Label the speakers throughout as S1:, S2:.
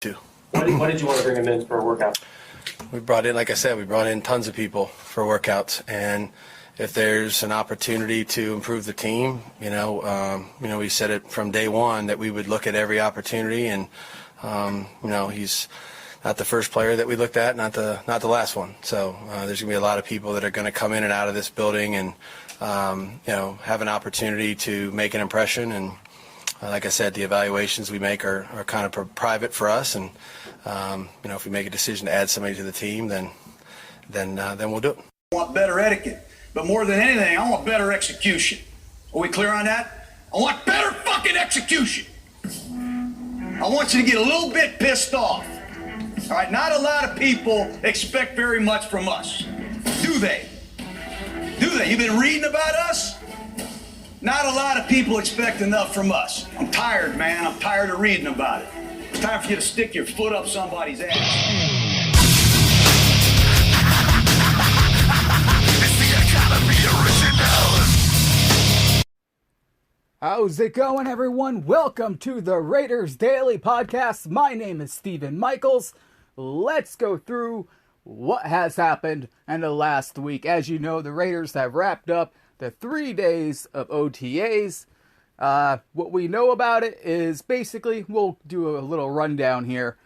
S1: to.
S2: Why did you want to bring him in for a workout?
S1: We brought in tons of people for workouts, and if there's an opportunity to improve the team, we said it from day one that we would look at every opportunity, and he's not the first player that we looked at, not the last one. So there's going to be a lot of people that are going to come in and out of this building and have an opportunity to make an impression. And like I said, the evaluations we make are kind of private for us, and if we make a decision to add somebody to the team, then we'll do it.
S3: I want better etiquette, but more than anything, I want better execution. Are we clear on that? I want better fucking execution. I want you to get a little bit pissed off. All right, not a lot of people expect very much from us. Do they? You've been reading about us? Not a lot of people expect enough from us. I'm tired, man. I'm tired of reading about it. It's time for you to stick your foot up somebody's ass.
S4: It's the Academy Original.
S5: How's it going, everyone? Welcome to the Raiders Daily Podcast. My name is Steven Michaels. Let's go through what has happened in the last week. As you know, the Raiders have wrapped up the 3 days of OTAs. What we know about it is basically, we'll do a little rundown here.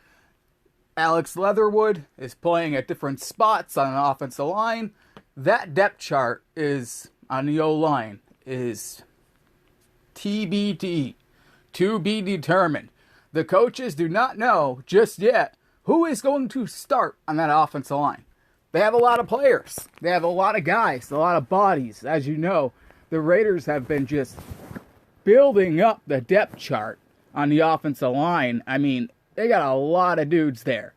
S5: Alex Leatherwood is playing at different spots on an offensive line. That depth chart is on the O-line is TBD, to be determined. The coaches do not know just yet who is going to start on that offensive line. They have a lot of players. They have a lot of guys, a lot of bodies. As you know, the Raiders have been just building up the depth chart on the offensive line. I mean, they got a lot of dudes there.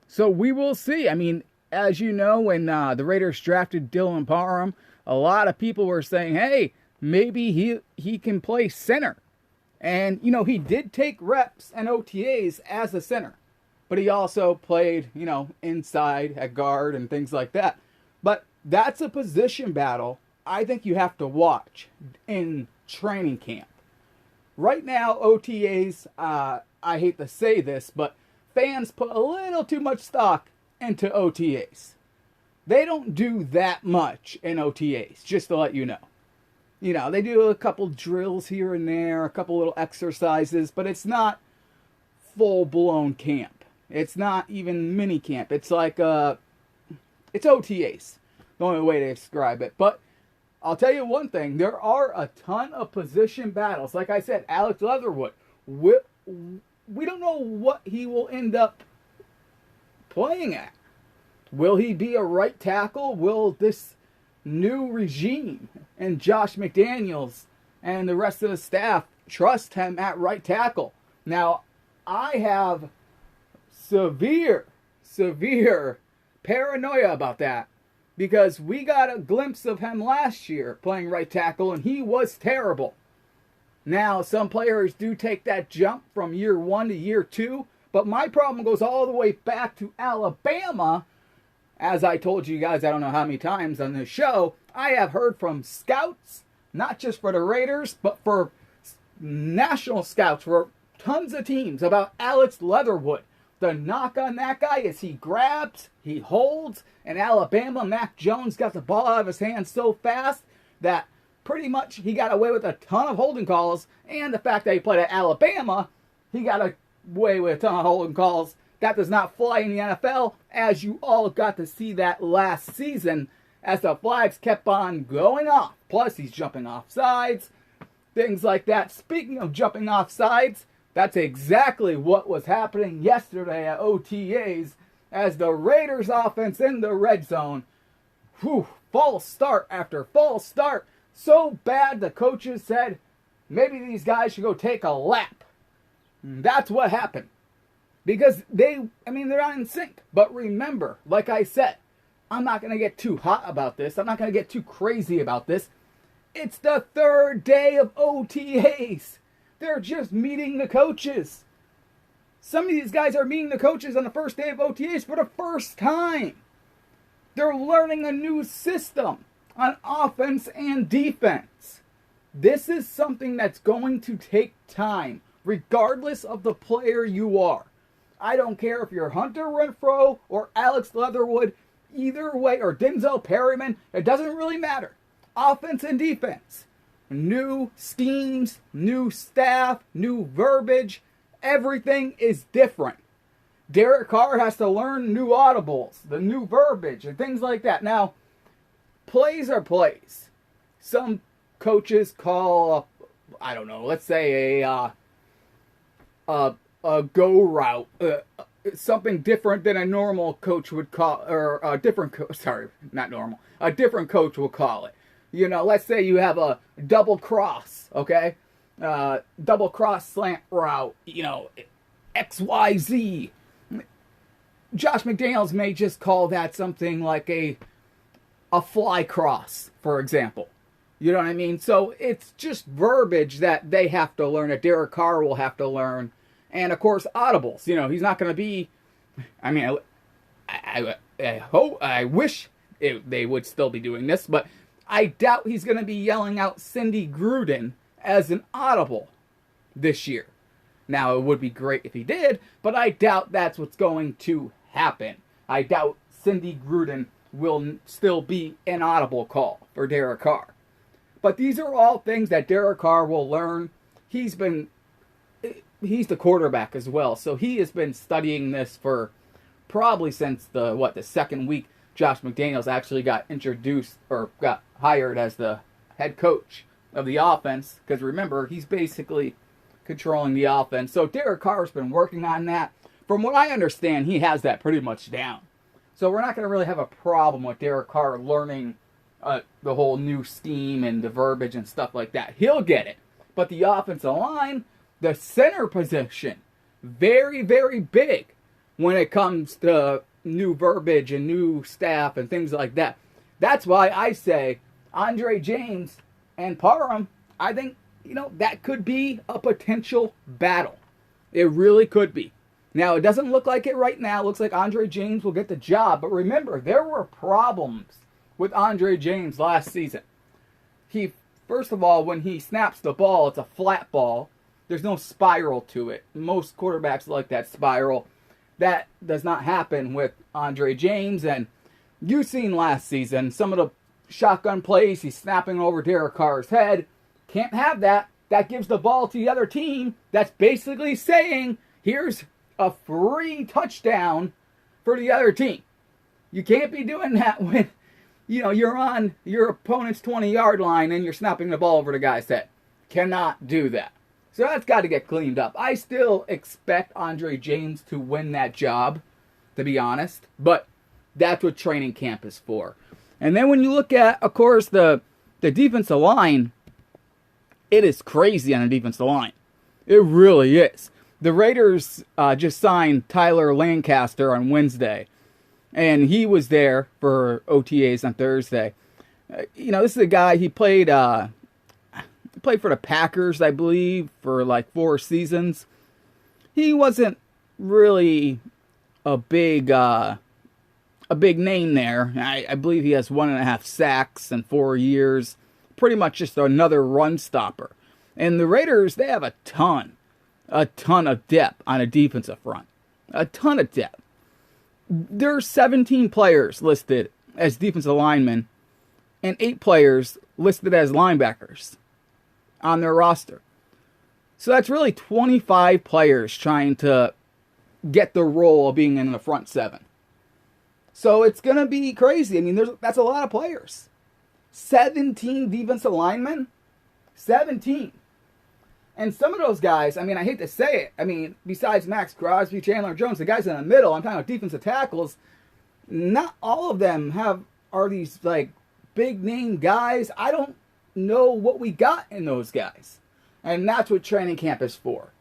S5: So we will see. I mean, as you know, when the Raiders drafted Dylan Parham, a lot of people were saying, hey, maybe he can play center. And, he did take reps and OTAs as a center. But he also played, inside at guard and things like that. But that's a position battle I think you have to watch in training camp. Right now, OTAs, I hate to say this, but fans put a little too much stock into OTAs. They don't do that much in OTAs, just to let you know. They do a couple drills here and there, a couple little exercises, but it's not full-blown camp. It's not even mini camp. It's like, it's OTAs, the only way to describe it. But I'll tell you one thing, there are a ton of position battles. Like I said, Alex Leatherwood, we don't know what he will end up playing at. Will he be a right tackle? Will this new regime and Josh McDaniels and the rest of the staff trust him at right tackle? Now, I have severe paranoia about that, because we got a glimpse of him last year playing right tackle, and he was terrible. Now, some players do take that jump from year 1 to year 2, but my problem goes all the way back to Alabama. As I told you guys, I don't know how many times on this show, I have heard from scouts, not just for the Raiders, but for national scouts for tons of teams, about Alex Leatherwood. The knock on that guy is he grabs, he holds, and Alabama, Mac Jones got the ball out of his hands so fast that pretty much he got away with a ton of holding calls, and the fact that he played at Alabama, he got away with a ton of holding calls. That does not fly in the NFL, as you all got to see that last season as the flags kept on going off. Plus, he's jumping off sides, things like that. Speaking of jumping off sides, that's exactly what was happening yesterday at OTAs as the Raiders offense in the red zone. False start after false start. So bad the coaches said maybe these guys should go take a lap. And that's what happened. Because they're not in sync. But remember, like I said, I'm not going to get too hot about this. I'm not going to get too crazy about this. It's the third day of OTAs. They're just meeting the coaches. Some of these guys are meeting the coaches on the first day of OTAs for the first time. They're learning a new system on offense and defense. This is something that's going to take time, regardless of the player you are. I don't care if you're Hunter Renfrow or Alex Leatherwood, either way, or Denzel Perryman. It doesn't really matter. Offense and defense. New schemes, new staff, new verbiage. Everything is different. Derek Carr has to learn new audibles, the new verbiage, and things like that. Now, plays are plays. Some coaches call, I don't know, let's say a go route, something different than a normal coach would call, or a different a different coach will call it. You know, let's say you have a double cross, okay? Double cross slant route, you know, XYZ. Josh McDaniels may just call that something like a fly cross, for example. You know what I mean? So it's just verbiage that they have to learn, that Derek Carr will have to learn. And, of course, audibles. You know, he's not going to be... I mean, I wish they would still be doing this, but I doubt he's going to be yelling out Cindy Gruden as an audible this year. Now, it would be great if he did, but I doubt that's what's going to happen. I doubt Cindy Gruden will still be an audible call for Derek Carr. But these are all things that Derek Carr will learn. He's the quarterback as well, so he has been studying this for probably since the second week Josh McDaniels actually got introduced or got hired as the head coach of the offense. Because remember, he's basically controlling the offense. So Derek Carr's been working on that. From what I understand, he has that pretty much down. So we're not going to really have a problem with Derek Carr learning the whole new scheme and the verbiage and stuff like that. He'll get it. But the offensive line, the center position, very, very big when it comes to new verbiage and new staff and things like that. That's why I say Andre James and Parham, I think, you know, that could be a potential battle. It really could be. Now, it doesn't look like it right now. It looks like Andre James will get the job. But remember, there were problems with Andre James last season. First of all, when he snaps the ball, it's a flat ball. There's no spiral to it. Most quarterbacks like that spiral. That does not happen with Andre James. And you've seen last season some of the shotgun plays. He's snapping over Derek Carr's head. Can't have that. That gives the ball to the other team. That's basically saying, here's a free touchdown for the other team. You can't be doing that when, you know, you're on your opponent's 20-yard line and you're snapping the ball over the guy's head. Cannot do that. So that's got to get cleaned up. I still expect Andre James to win that job, to be honest. But that's what training camp is for. And then when you look at, of course, the defensive line, it is crazy on the defensive line. It really is. The Raiders just signed Tyler Lancaster on Wednesday. And he was there for OTAs on Thursday. You know, this is a guy, he played for the Packers, I believe, for like 4 seasons. He wasn't really a big name there. I believe he has 1.5 sacks in 4 years. Pretty much just another run stopper. And the Raiders, they have a ton of depth on a defensive front. A ton of depth. There's 17 players listed as defensive linemen and 8 players listed as linebackers on their roster. So that's really 25 players trying to get the role of being in the front 7. So it's going to be crazy. I mean, that's a lot of players. 17 defensive linemen? 17. And some of those guys, I mean, I hate to say it. I mean, besides Max Crosby, Chandler Jones, the guys in the middle, I'm talking about defensive tackles, not all of them are these, like, big-name guys. I don't know what we got in those guys. And that's what training camp is for.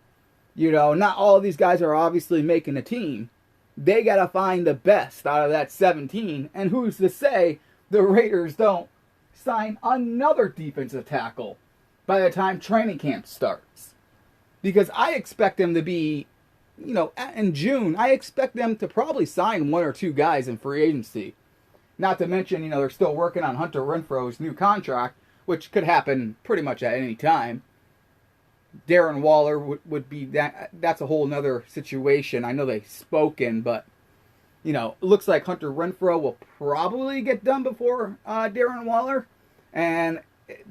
S5: You know, not all of these guys are obviously making a team. They got to find the best out of that 17. And who's to say the Raiders don't sign another defensive tackle by the time training camp starts? Because I expect them to be, you know, in June, I expect them to probably sign 1 or 2 guys in free agency. Not to mention, you know, they're still working on Hunter Renfrow's new contract, which could happen pretty much at any time. Darren Waller would be that. That's a whole nother situation. I know they've spoken, but you know, it looks like Hunter Renfrow will probably get done before Darren Waller, and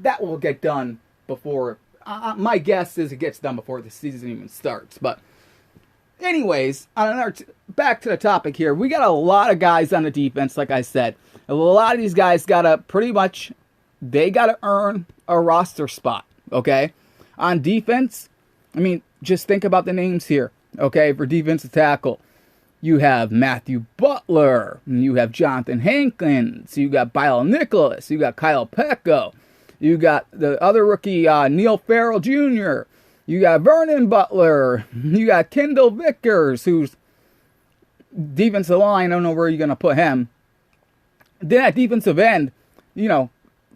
S5: that will get done before. My guess is it gets done before the season even starts. But anyways, back to the topic here. We got a lot of guys on the defense, like I said. A lot of these guys gotta earn a roster spot. Okay, on defense, I mean, just think about the names here. Okay, for defensive tackle. You have Matthew Butler, you have Jonathan Hankins, you got Bile Nicholas, you got Kyle Pecco, you got the other rookie, Neil Farrell Jr., you got Vernon Butler, you got Kendall Vickers, who's defensive line, I don't know where you're going to put him. Then at defensive end, you know,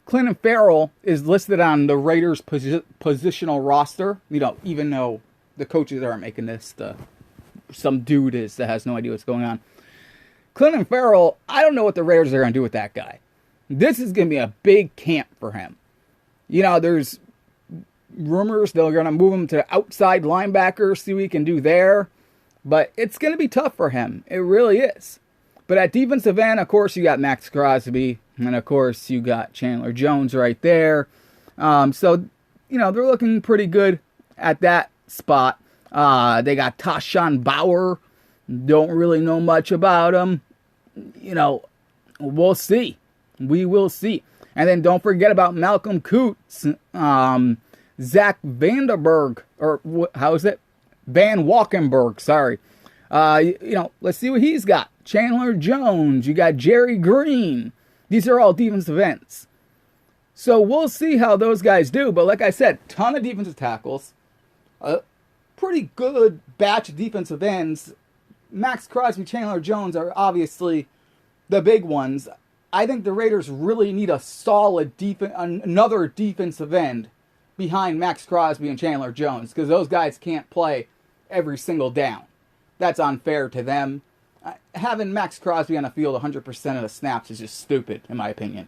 S5: Clinton Farrell is listed on the Raiders' positional roster, you know, even though the coaches aren't making this, some dude that has no idea what's going on. Clinton Farrell, I don't know what the Raiders are going to do with that guy. This is going to be a big camp for him. You know, there's rumors they're going to move him to outside linebacker, see what he can do there. But it's going to be tough for him. It really is. But at defensive end, of course, you got Max Crosby. And, of course, you got Chandler Jones right there. So, you know, they're looking pretty good at that spot. They got Tashawn Bauer. Don't really know much about him. You know, we'll see. We will see. And then don't forget about Malcolm Coots, Zach Vandenberg, or how is it? Van Walkenberg, sorry. You know, let's see what he's got. Chandler Jones. You got Jerry Green. These are all defensive ends. So we'll see how those guys do. But like I said, ton of defensive tackles. Pretty good batch of defensive ends. Max Crosby, Chandler Jones are obviously the big ones. I think the Raiders really need a solid another defensive end behind Max Crosby and Chandler Jones, because those guys can't play every single down. That's unfair to them. Having Max Crosby on the field 100% of the snaps is just stupid, in my opinion.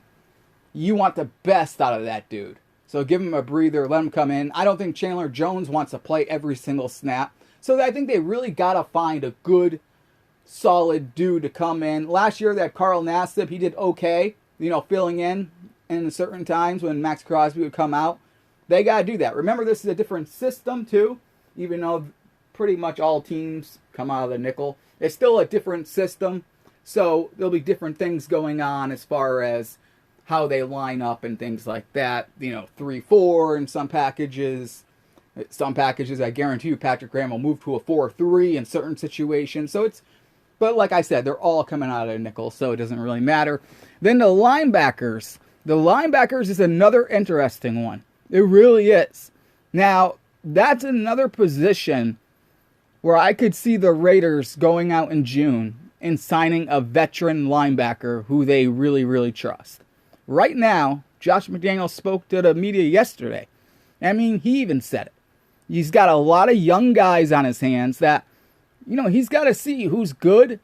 S5: You want the best out of that dude. So give him a breather, let him come in. I don't think Chandler Jones wants to play every single snap. So I think they really got to find a good, solid dude to come in. Last year, that Carl Nassib, he did okay, you know, filling in certain times when Max Crosby would come out. They got to do that. Remember, this is a different system, too. Even though pretty much all teams come out of the nickel. It's still a different system. So there'll be different things going on as far as how they line up and things like that. You know, 3-4 in some packages. Some packages, I guarantee you, Patrick Graham will move to a 4-3 in certain situations. So but like I said, they're all coming out of a nickel, so it doesn't really matter. Then the linebackers. The linebackers is another interesting one. It really is. Now, that's another position where I could see the Raiders going out in June and signing a veteran linebacker who they really, really trust. Right now, Josh McDaniels spoke to the media yesterday. I mean, he even said it. He's got a lot of young guys on his hands that, you know, he's got to see who's good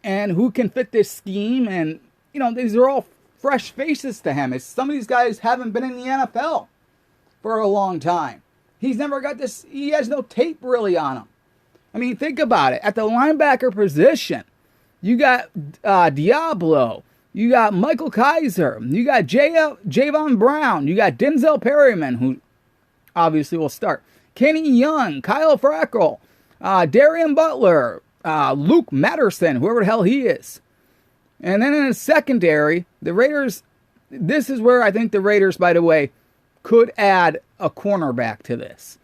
S5: and who can fit this scheme. And, you know, these are all fresh faces to him. Some of these guys haven't been in the NFL for a long time. He's never got this. He has no tape really on him. I mean, think about it. At the linebacker position, you got Diablo. You got Michael Kaiser. You got Javon Brown. You got Denzel Perryman, who obviously will start. Kenny Young, Kyle Freckle, Darian Butler, Luke Matterson, whoever the hell he is. And then in the secondary, the Raiders, this is where I think the Raiders, by the way, could add a cornerback to this.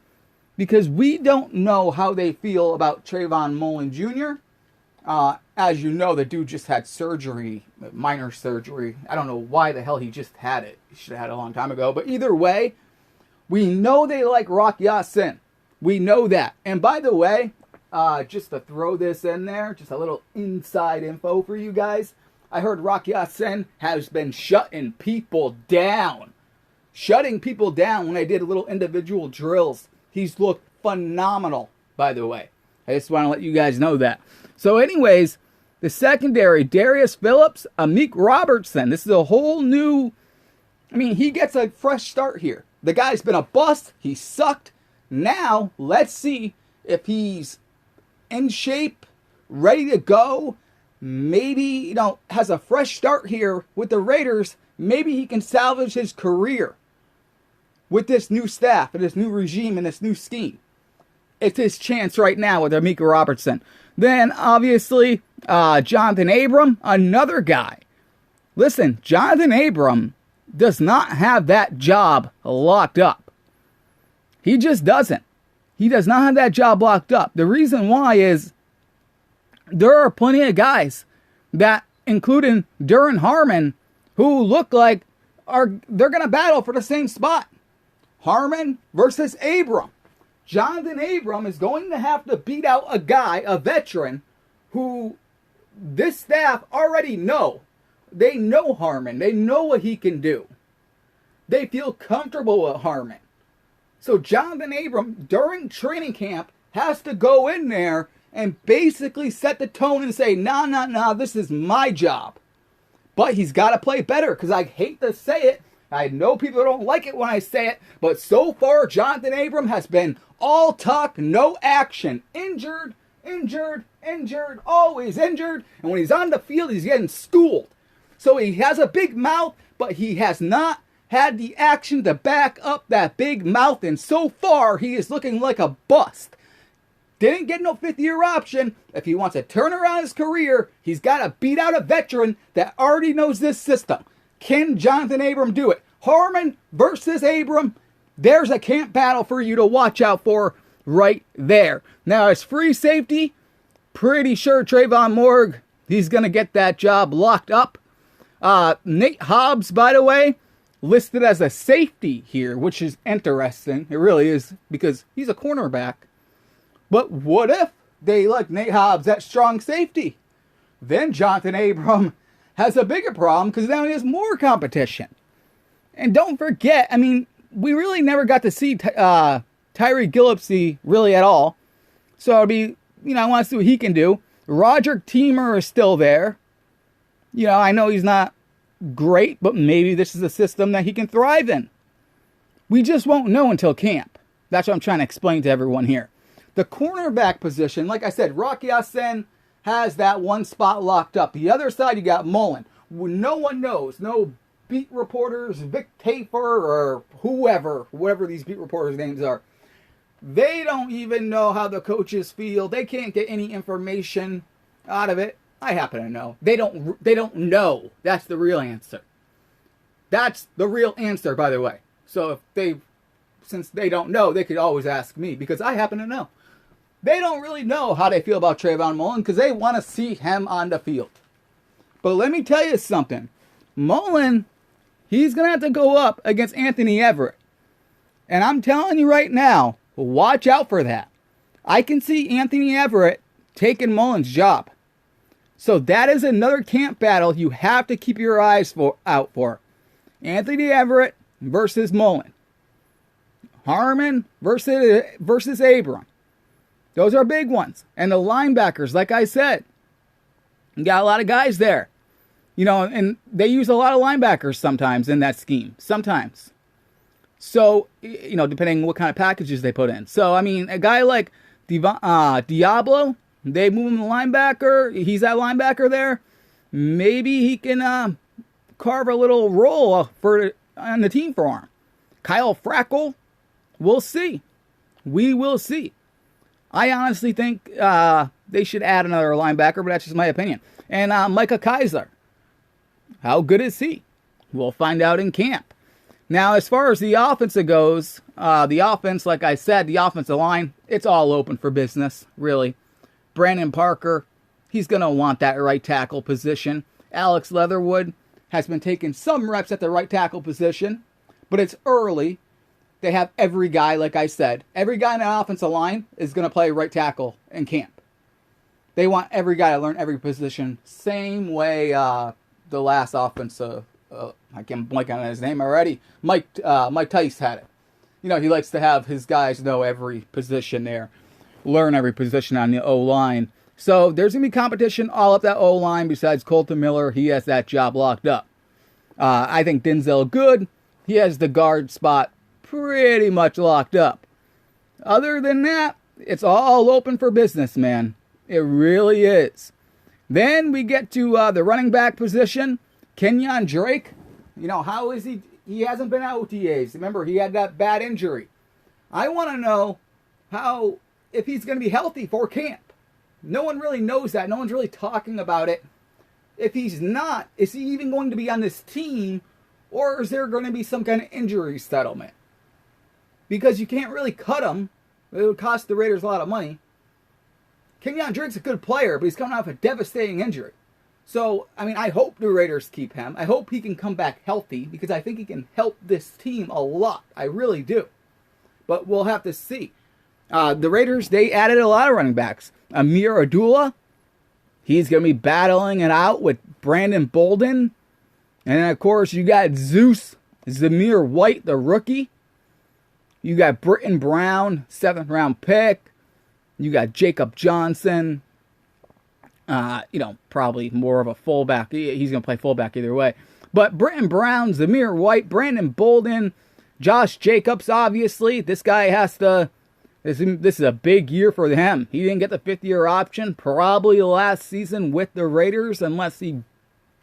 S5: Because we don't know how they feel about Trayvon Mullen Jr. As you know, the dude just had surgery, minor surgery. I don't know why the hell he just had it. He should have had it a long time ago. But either way, we know they like Rock Ya-Sin. We know that. And by the way, just to throw this in there, just a little inside info for you guys. I heard Rock Ya-Sin has been shutting people down. Shutting people down when they did little individual drills. He's looked phenomenal, by the way. I just want to let you guys know that. So anyways, the secondary, Darius Phillips, Amik Robertson. This is a whole new, I mean, he gets a fresh start here. The guy's been a bust. He sucked. Now, let's see if he's in shape, ready to go. Maybe, has a fresh start here with the Raiders. Maybe he can salvage his career with this new staff and this new regime and this new scheme. It's his chance right now with Amika Robertson. Then, obviously, Jonathan Abram, another guy. Listen, Jonathan Abram does not have that job locked up. He just doesn't. He does not have that job locked up. The reason why is there are plenty of guys that, including Duran Harmon, who look like they're going to battle for the same spot. Harmon versus Abram. Jonathan Abram is going to have to beat out a guy, a veteran, who this staff already know. They know Harmon. They know what he can do. They feel comfortable with Harmon. So Jonathan Abram, during training camp, has to go in there and basically set the tone and say, nah, this is my job. But he's got to play better, because I hate to say it. I know people don't like it when I say it, but so far, Jonathan Abram has been all talk, no action. Injured, always injured. And when he's on the field, he's getting schooled. So he has a big mouth, but he has not had the action to back up that big mouth. And so far, he is looking like a bust. Didn't get no fifth-year option. If he wants to turn around his career, he's got to beat out a veteran that already knows this system. Can Jonathan Abram do it? Harmon versus Abram. There's a camp battle for you to watch out for right there. Now, as free safety, pretty sure Trayvon Morg, he's going to get that job locked up. Nate Hobbs, by the way, listed as a safety here, which is interesting. It really is, because he's a cornerback. But what if they like Nate Hobbs at strong safety? Then Jonathan Abram has a bigger problem, because now he has more competition. And don't forget, we really never got to see Tyree Gillespie really at all. So it'll be, I want to see what he can do. Roger Teamer is still there. I know he's not great, but maybe this is a system that he can thrive in. We just won't know until camp. That's what I'm trying to explain to everyone here. The cornerback position, like I said, Rocky Asen has that one spot locked up. The other side, you got Mullen. No one knows. No beat reporters, Vic Tafer, or whoever these beat reporters' names are. They don't even know how the coaches feel. They can't get any information out of it. I happen to know. They don't know. That's the real answer. That's the real answer, by the way. So since they don't know, they could always ask me, because I happen to know. They don't really know how they feel about Trayvon Mullen, because they want to see him on the field. But let me tell you something. Mullen, he's going to have to go up against Anthony Everett. And I'm telling you right now, watch out for that. I can see Anthony Everett taking Mullen's job. So that is another camp battle you have to keep your eyes out for. Anthony Everett versus Mullen. Harmon versus Abram. Those are big ones. And the linebackers, like I said, you got a lot of guys there. And they use a lot of linebackers sometimes in that scheme. Sometimes. So, depending on what kind of packages they put in. So, a guy like Diablo, they move him to linebacker. He's that linebacker there. Maybe he can carve a little role on the team for him. Kyle Frackle, we'll see. We will see. I honestly think they should add another linebacker, but that's just my opinion. And Micah Kaiser. How good is he? We'll find out in camp. Now, as far as the offense goes, the offense, like I said, the offensive line, it's all open for business, really. Brandon Parker, he's going to want that right tackle position. Alex Leatherwood has been taking some reps at the right tackle position, but it's early. They have every guy, like I said. Every guy in the offensive line is going to play right tackle in camp. They want every guy to learn every position. Same way the last offensive, I can't blank on his name already, Mike Tice had it. He likes to have his guys know every position there. Learn every position on the O-line. So there's going to be competition all up that O-line besides Colton Miller. He has that job locked up. I think Denzel Good, he has the guard spot pretty much locked up. Other than that, it's all open for business, man. It really is. Then we get to the running back position. Kenyan Drake, how is he? He hasn't been at OTAs. Remember, he had that bad injury. I want to know if he's going to be healthy for camp. No one really knows that. No one's really talking about it. If he's not, is he even going to be on this team, or is there going to be some kind of injury settlement? Because you can't really cut him. It would cost the Raiders a lot of money. Kenyan Drake's a good player, but he's coming off a devastating injury. So, I hope the Raiders keep him. I hope he can come back healthy, because I think he can help this team a lot. I really do. But we'll have to see. The Raiders, they added a lot of running backs. Amir Abdullah, he's going to be battling it out with Brandon Bolden. And then, of course, you got Zeus Zamir White, the rookie. You got Britton Brown, 7th round pick. You got Jacob Johnson. Probably more of a fullback. He's going to play fullback either way. But Britton Brown, Zamir White, Brandon Bolden, Josh Jacobs, obviously. This guy has to... This is a big year for him. He didn't get the 5th-year option probably last season with the Raiders unless he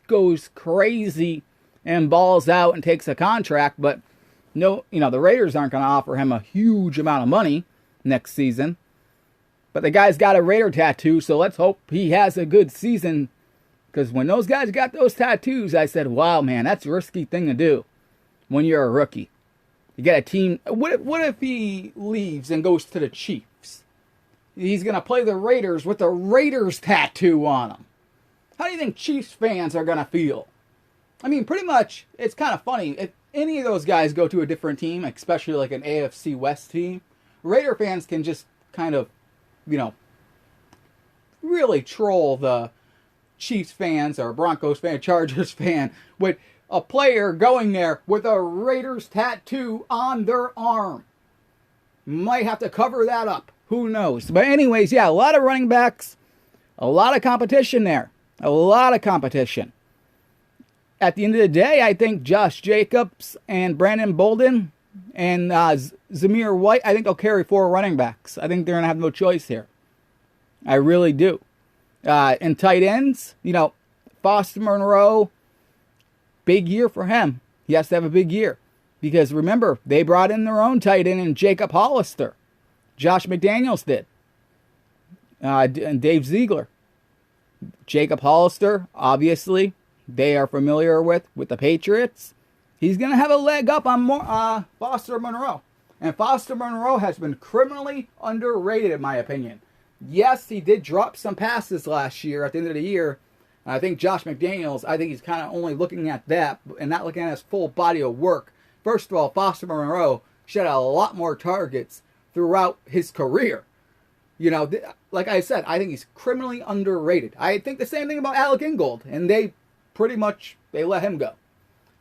S5: goes crazy and balls out and takes a contract. But no, the Raiders aren't going to offer him a huge amount of money next season. But the guy's got a Raider tattoo, so let's hope he has a good season. Because when those guys got those tattoos, I said, wow, man, that's a risky thing to do when you're a rookie. You get a team. What if he leaves and goes to the Chiefs? He's going to play the Raiders with a Raiders tattoo on him. How do you think Chiefs fans are going to feel? Pretty much, it's kind of funny. If any of those guys go to a different team, especially like an AFC West team, Raider fans can just kind of, really troll the Chiefs fans or Broncos fan, Chargers fan with a player going there with a Raiders tattoo on their arm. Might have to cover that up. Who knows? But anyways, yeah, a lot of running backs. A lot of competition there. A lot of competition. At the end of the day, I think Josh Jacobs and Brandon Bolden and Zamir White, I think they'll carry 4 running backs. I think they're going to have no choice here. I really do. And tight ends, Foster Monroe, big year for him. He has to have a big year. Because remember, they brought in their own tight end in Jacob Hollister. Josh McDaniels did. And Dave Ziegler. Jacob Hollister, obviously, they are familiar with the Patriots. He's going to have a leg up on Foster Monroe. And Foster Monroe has been criminally underrated, in my opinion. Yes, he did drop some passes last year at the end of the year. I think Josh McDaniels, he's kind of only looking at that and not looking at his full body of work. First of all, Foster Monroe should have a lot more targets throughout his career. Like I said, I think he's criminally underrated. I think the same thing about Alec Ingold, and they let him go.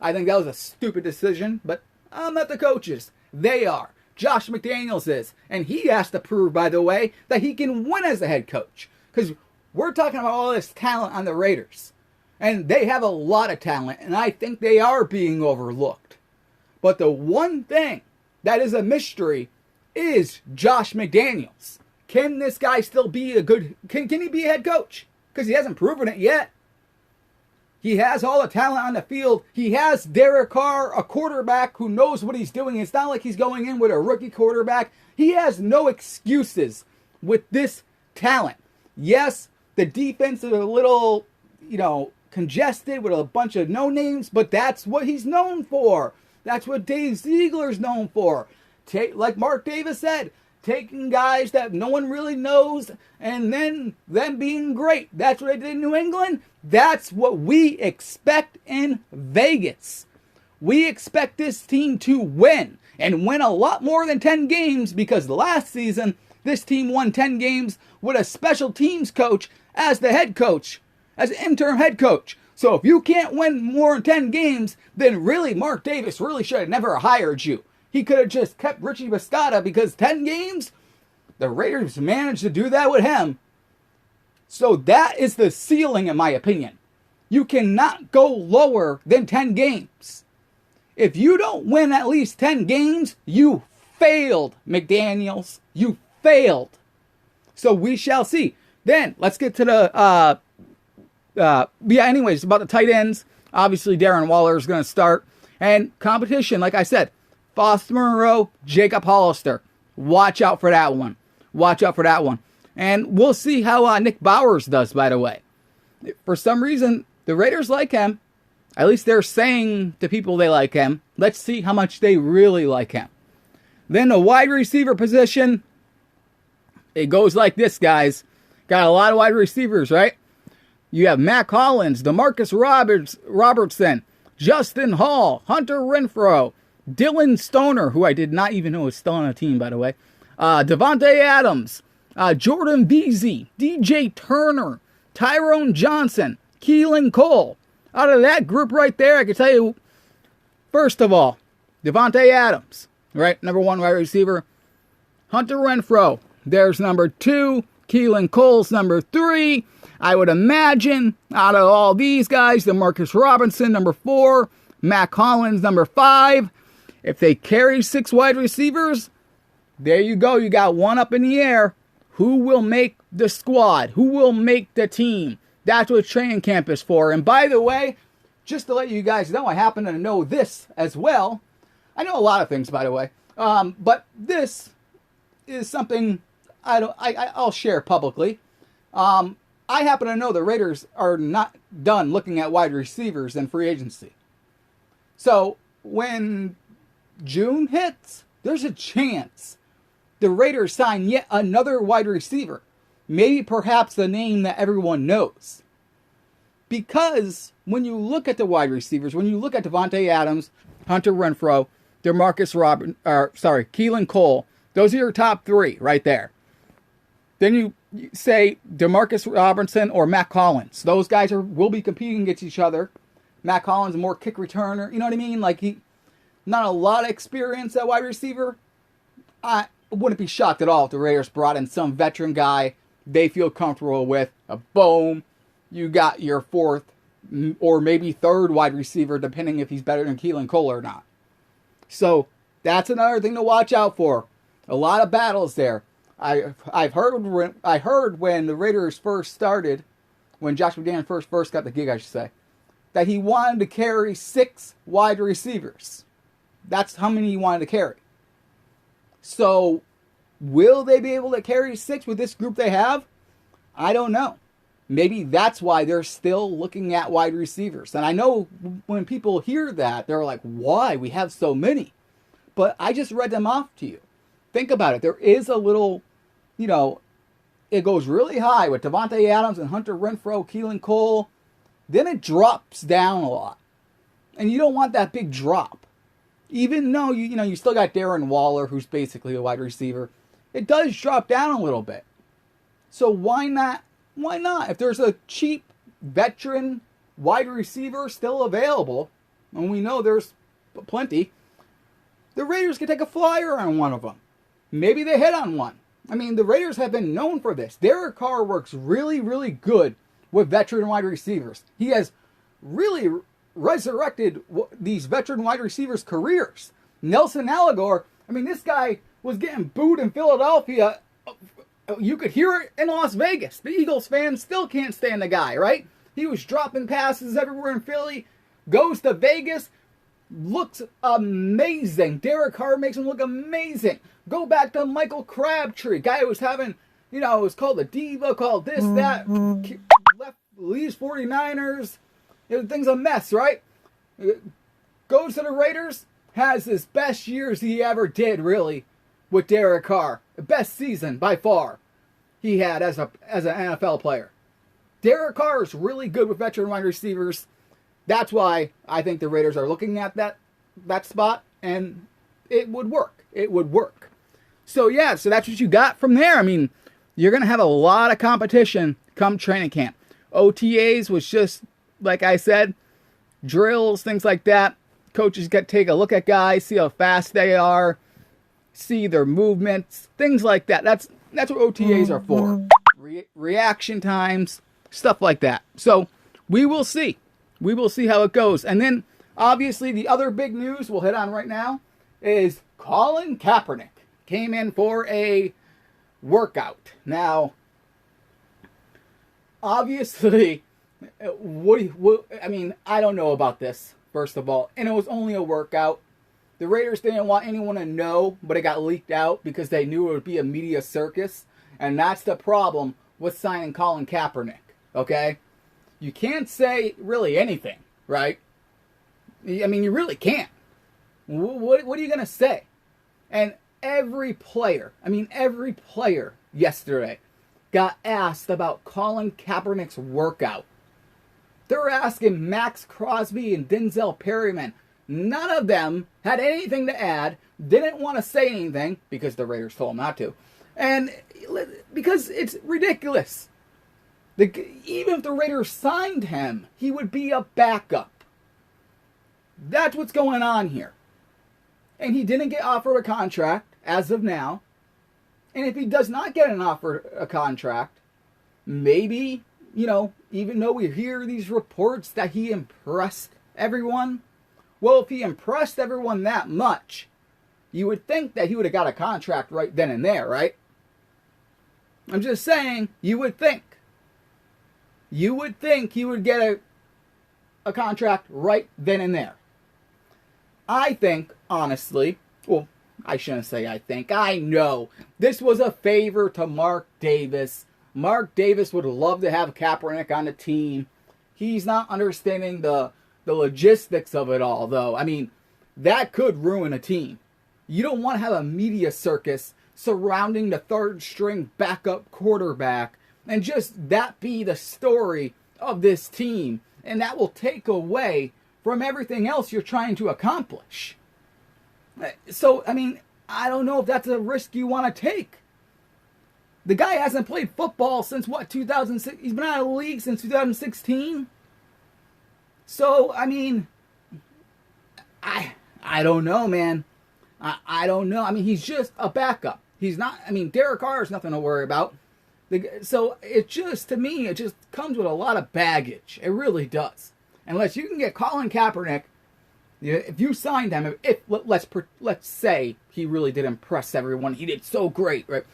S5: I think that was a stupid decision, but I'm not the coaches. They are. Josh McDaniels is. And he has to prove, by the way, that he can win as a head coach. Because we're talking about all this talent on the Raiders. And they have a lot of talent, and I think they are being overlooked. But the one thing that is a mystery is Josh McDaniels. Can this guy still be can he be a head coach? Because he hasn't proven it yet. He has all the talent on the field. He has Derek Carr, a quarterback who knows what he's doing. It's not like he's going in with a rookie quarterback. He has no excuses with this talent. Yes, the defense is a little, congested with a bunch of no-names, but that's what he's known for. That's what Dave Ziegler's known for. Like Mark Davis said, taking guys that no one really knows and then them being great. That's what they did in New England. That's what we expect in Vegas. We expect this team to win and win a lot more than 10 games because last season this team won 10 games with a special teams coach as the head coach, as an interim head coach. So if you can't win more than 10 games, then really Mark Davis really should have never hired you. He could have just kept Richie Biscotta because 10 games, the Raiders managed to do that with him. So that is the ceiling, in my opinion. You cannot go lower than 10 games. If you don't win at least 10 games, you failed, McDaniels. You failed. So we shall see. Then let's get to the anyways, about the tight ends. Obviously, Darren Waller is going to start. And competition, like I said, Foster Monroe, Jacob Hollister. Watch out for that one. Watch out for that one. And we'll see how Nick Bowers does, by the way. For some reason, the Raiders like him. At least they're saying to people they like him. Let's see how much they really like him. Then the wide receiver position. It goes like this, guys. Got a lot of wide receivers, right? You have Matt Collins, DeMarcus Robertson, Justin Hall, Hunter Renfrow, Dylan Stoner, who I did not even know was still on a team, by the way, Devontae Adams, Jordan Beasy, DJ Turner, Tyrone Johnson, Keelan Cole. Out of that group right there, I can tell you, first of all, Devontae Adams, right? Number 1 wide receiver. Hunter Renfrow, there's number 2. Keelan Cole's number 3. I would imagine out of all these guys, DeMarcus Robinson, number 4. Matt Collins, number 5. If they carry 6 wide receivers, there you go. You got one up in the air. Who will make the squad? Who will make the team? That's what training camp is for. And by the way, just to let you guys know, I happen to know this as well. I know a lot of things, by the way. But this is something I'll share publicly. I happen to know the Raiders are not done looking at wide receivers in free agency. So when June hits, there's a chance the Raiders sign yet another wide receiver. Maybe perhaps the name that everyone knows. Because when you look at the wide receivers, when you look at Devontae Adams, Hunter Renfrow, Keelan Cole, those are your top 3 right there. Then you say DeMarcus Robinson or Matt Collins. Those guys will be competing against each other. Matt Collins, a more kick returner. You know what I mean? Like, not a lot of experience at wide receiver. I wouldn't be shocked at all if the Raiders brought in some veteran guy they feel comfortable with. Boom. You got your 4th or maybe 3rd wide receiver, depending if he's better than Keelan Cole or not. So that's another thing to watch out for. A lot of battles there. I heard when the Raiders first started, when Josh McDaniels first got the gig, I should say, that he wanted to carry 6 wide receivers. That's how many he wanted to carry. So, will they be able to carry 6 with this group they have? I don't know. Maybe that's why they're still looking at wide receivers. And I know when people hear that, they're like, why? We have so many. But I just read them off to you. Think about it. There is a little, it goes really high with Devontae Adams and Hunter Renfrow, Keelan Cole. Then it drops down a lot. And you don't want that big drop. Even though, you still got Darren Waller, who's basically a wide receiver. It does drop down a little bit. So why not? Why not? If there's a cheap veteran wide receiver still available, and we know there's plenty, the Raiders could take a flyer on one of them. Maybe they hit on one. I mean, the Raiders have been known for this. Derek Carr works really, really good with veteran wide receivers. He has really resurrected these veteran wide receivers' careers. Nelson Aguilar, this guy was getting booed in Philadelphia. You could hear it in Las Vegas. The Eagles fans still can't stand the guy, right? He was dropping passes everywhere in Philly, goes to Vegas, looks amazing. Derek Carr makes him look amazing. Go back to Michael Crabtree, guy who was having, it was called a diva, called this, that, leaves 49ers. Thing's a mess, right? Goes to the Raiders, has his best years he ever did, really, with Derek Carr. The best season, by far, he had as an NFL player. Derek Carr is really good with veteran wide receivers. That's why I think the Raiders are looking at that spot, and it would work. It would work. So that's what you got from there. You're going to have a lot of competition come training camp. OTAs was just, like I said, drills, things like that. Coaches got to take a look at guys, see how fast they are, see their movements, things like that. That's what OTAs are for. Reaction times, stuff like that. So we will see. We will see how it goes. And then, obviously, the other big news we'll hit on right now is Colin Kaepernick came in for a workout. Now, obviously, I don't know about this, first of all. And it was only a workout. The Raiders didn't want anyone to know, but it got leaked out because they knew it would be a media circus. And that's the problem with signing Colin Kaepernick, okay? You can't say really anything, right? I mean, you really can't. What are you going to say? And every player yesterday got asked about Colin Kaepernick's workout. They were asking Max Crosby and Denzel Perryman. None of them had anything to add, didn't want to say anything, because the Raiders told them not to. And because it's ridiculous. Even if the Raiders signed him, he would be a backup. That's what's going on here. And he didn't get offered a contract as of now. And if he does not get a contract, maybe, even though we hear these reports that he impressed everyone, well, if he impressed everyone that much, you would think that he would have got a contract right then and there, right? I'm just saying, you would think. You would think he would get a contract right then and there. I think, honestly, well, I shouldn't say I think. I know. This was a favor to Mark Davis. Mark Davis would love to have Kaepernick on the team. He's not understanding the logistics of it all, though. I mean, that could ruin a team. You don't want to have a media circus surrounding the third-string backup quarterback and just that be the story of this team. And that will take away from everything else you're trying to accomplish. So, I mean, I don't know if that's a risk you want to take. The guy hasn't played football since, 2006? He's been out of the league since 2016? So, I mean, I don't know, man. I don't know. I mean, he's just a backup. He's not, Derek Carr is nothing to worry about. So, it just, to me, it just comes with a lot of baggage. It really does. Unless you can get Colin Kaepernick, if you signed him, let's say he really did impress everyone. He did so great, right?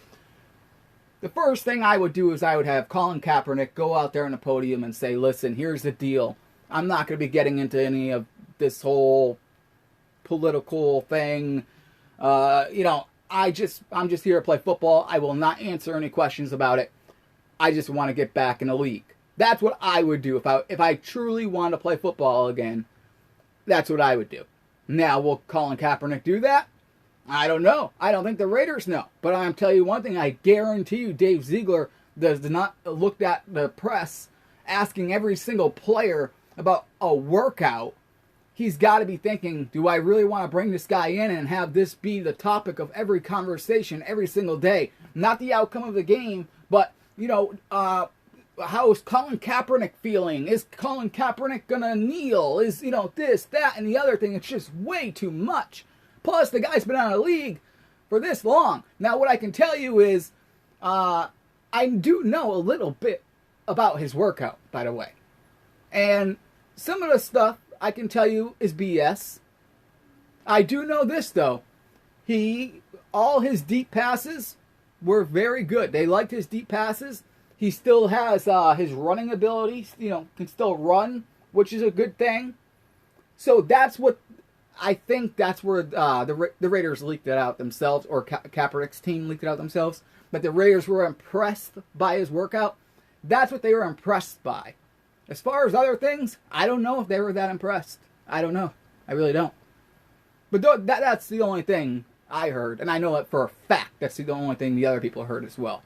S5: The first thing I would do is I would have Colin Kaepernick go out there on the podium and say, listen, here's the deal. I'm not going to be getting into any of this whole political thing. I'm just here to play football. I will not answer any questions about it. I just want to get back in the league. That's what I would do if I truly want to play football again. That's what I would do. Now, will Colin Kaepernick do that? I don't know. I don't think the Raiders know. But I'm telling you one thing, I guarantee you Dave Ziegler does not look at the press asking every single player about a workout. He's got to be thinking, do I really want to bring this guy in and have this be the topic of every conversation every single day? Not the outcome of the game, but, how is Colin Kaepernick feeling? Is Colin Kaepernick going to kneel? Is, this, that, and the other thing? It's just way too much. Plus, the guy's been out of the league for this long. Now, what I can tell you is, I do know a little bit about his workout, by the way. And some of the stuff I can tell you is BS. I do know this, though. All his deep passes were very good. They liked his deep passes. He still has his running ability, can still run, which is a good thing. So that's what I think that's where the Raiders leaked it out themselves, or Kaepernick's team leaked it out themselves. But the Raiders were impressed by his workout. That's what they were impressed by. As far as other things, I don't know if they were that impressed. I don't know. I really don't. But that's the only thing I heard. And I know that for a fact that's the only thing the other people heard as well.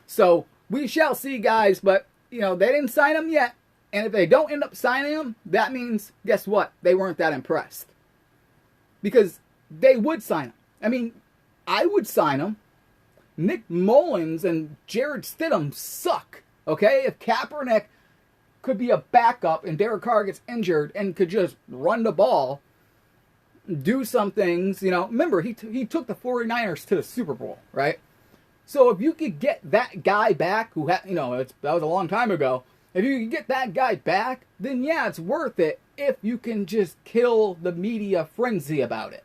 S5: So we shall see, guys. But, they didn't sign him yet. And if they don't end up signing him, that means, guess what? They weren't that impressed. Because they would sign him. I would sign him. Nick Mullins and Jared Stidham suck. Okay? If Kaepernick could be a backup and Derek Carr gets injured and could just run the ball, do some things, remember, he took the 49ers to the Super Bowl, right? So if you could get that guy back, that was a long time ago, if you could get that guy back, then yeah, it's worth it if you can just kill the media frenzy about it.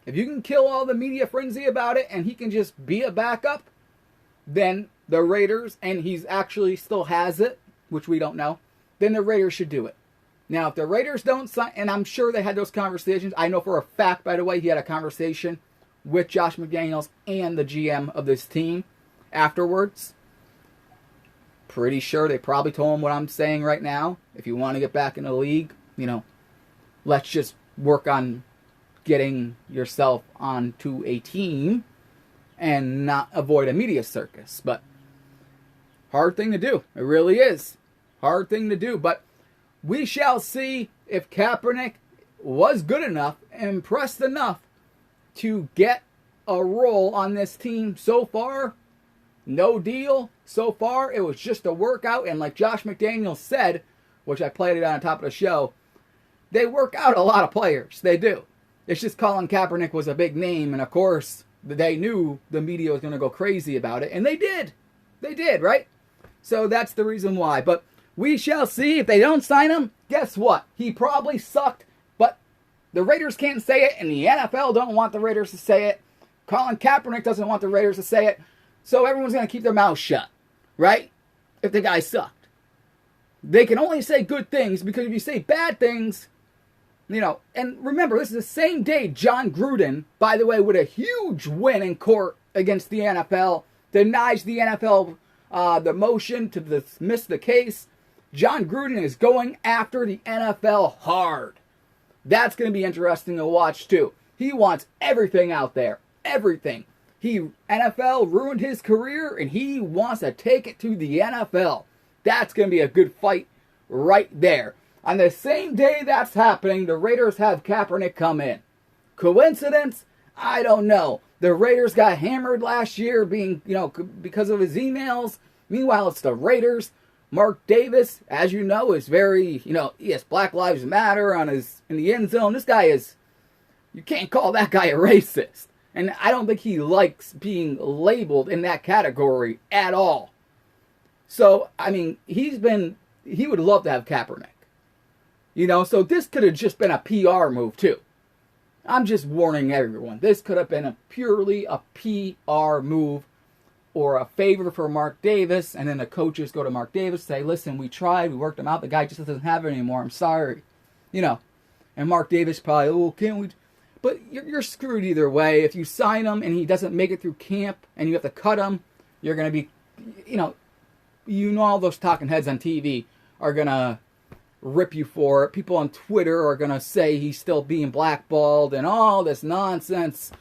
S5: If you can kill all the media frenzy about it and he can just be a backup, then the Raiders, and he's actually still has it, which we don't know, then the Raiders should do it. Now, if the Raiders don't sign, and I'm sure they had those conversations. I know for a fact, by the way, he had a conversation with Josh McDaniels and the GM of this team afterwards. Pretty sure they probably told him what I'm saying right now. If you want to get back in the league, let's just work on getting yourself onto a team and not avoid a media circus. But hard thing to do. It really is. Hard thing to do. But we shall see if Kaepernick was good enough, impressed enough to get a role on this team. So far, no deal. So far, it was just a workout. And like Josh McDaniels said, which I played it on the top of the show, they work out a lot of players. They do. It's just Colin Kaepernick was a big name. And of course, they knew the media was going to go crazy about it. And they did. They did, right? So that's the reason why. But we shall see. If they don't sign him, guess what? He probably sucked. But the Raiders can't say it. And the NFL don't want the Raiders to say it. Colin Kaepernick doesn't want the Raiders to say it. So everyone's going to keep their mouth shut. Right? If the guy sucked. They can only say good things, because if you say bad things, and remember, this is the same day John Gruden, by the way, with a huge win in court against the NFL, denies the NFL the motion to dismiss the case. John Gruden is going after the NFL hard. That's going to be interesting to watch, too. He wants everything out there. Everything. NFL ruined his career, and he wants to take it to the NFL. That's going to be a good fight right there. On the same day that's happening, the Raiders have Kaepernick come in. Coincidence? I don't know. The Raiders got hammered last year because of his emails. Meanwhile, it's the Raiders. Mark Davis, as you know, is very, he has Black Lives Matter in the end zone. This guy you can't call that guy a racist. And I don't think he likes being labeled in that category at all. So, he would love to have Kaepernick. So this could have just been a PR move, too. I'm just warning everyone. This could have been purely a PR move or a favor for Mark Davis. And then the coaches go to Mark Davis, say, listen, we tried, we worked him out. The guy just doesn't have it anymore. I'm sorry. And Mark Davis probably, can't we? But you're screwed either way. If you sign him and he doesn't make it through camp and you have to cut him, you're going to be, all those talking heads on TV are going to rip you for it. People on Twitter are going to say he's still being blackballed and all this nonsense.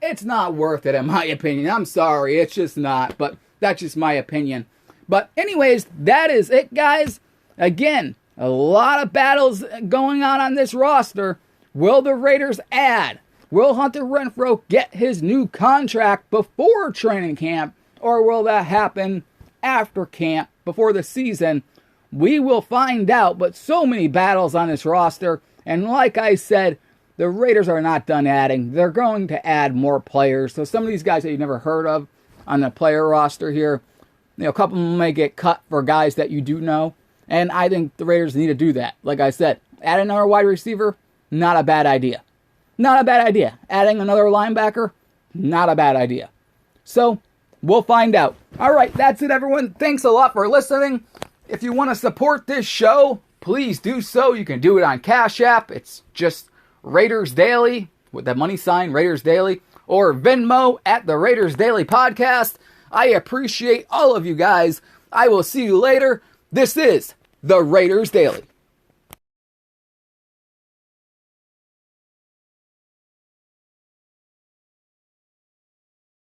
S5: It's not worth it, in my opinion. I'm sorry. It's just not. But that's just my opinion. But anyways, that is it, guys. Again, a lot of battles going on this roster. Will the Raiders add? Will Hunter Renfrow get his new contract before training camp? Or will that happen after camp, before the season? We will find out, but so many battles on this roster. And like I said, the Raiders are not done adding. They're going to add more players. So some of these guys that you've never heard of on the player roster here, a couple of them may get cut for guys that you do know. And I think the Raiders need to do that. Like I said, add another wide receiver, not a bad idea. Not a bad idea. Adding another linebacker, not a bad idea. So, we'll find out. All right, that's it, everyone. Thanks a lot for listening. If you want to support this show, please do so. You can do it on Cash App. It's just Raiders Daily with the money sign, Raiders Daily, or Venmo at the Raiders Daily Podcast. I appreciate all of you guys. I will see you later. This is the Raiders Daily.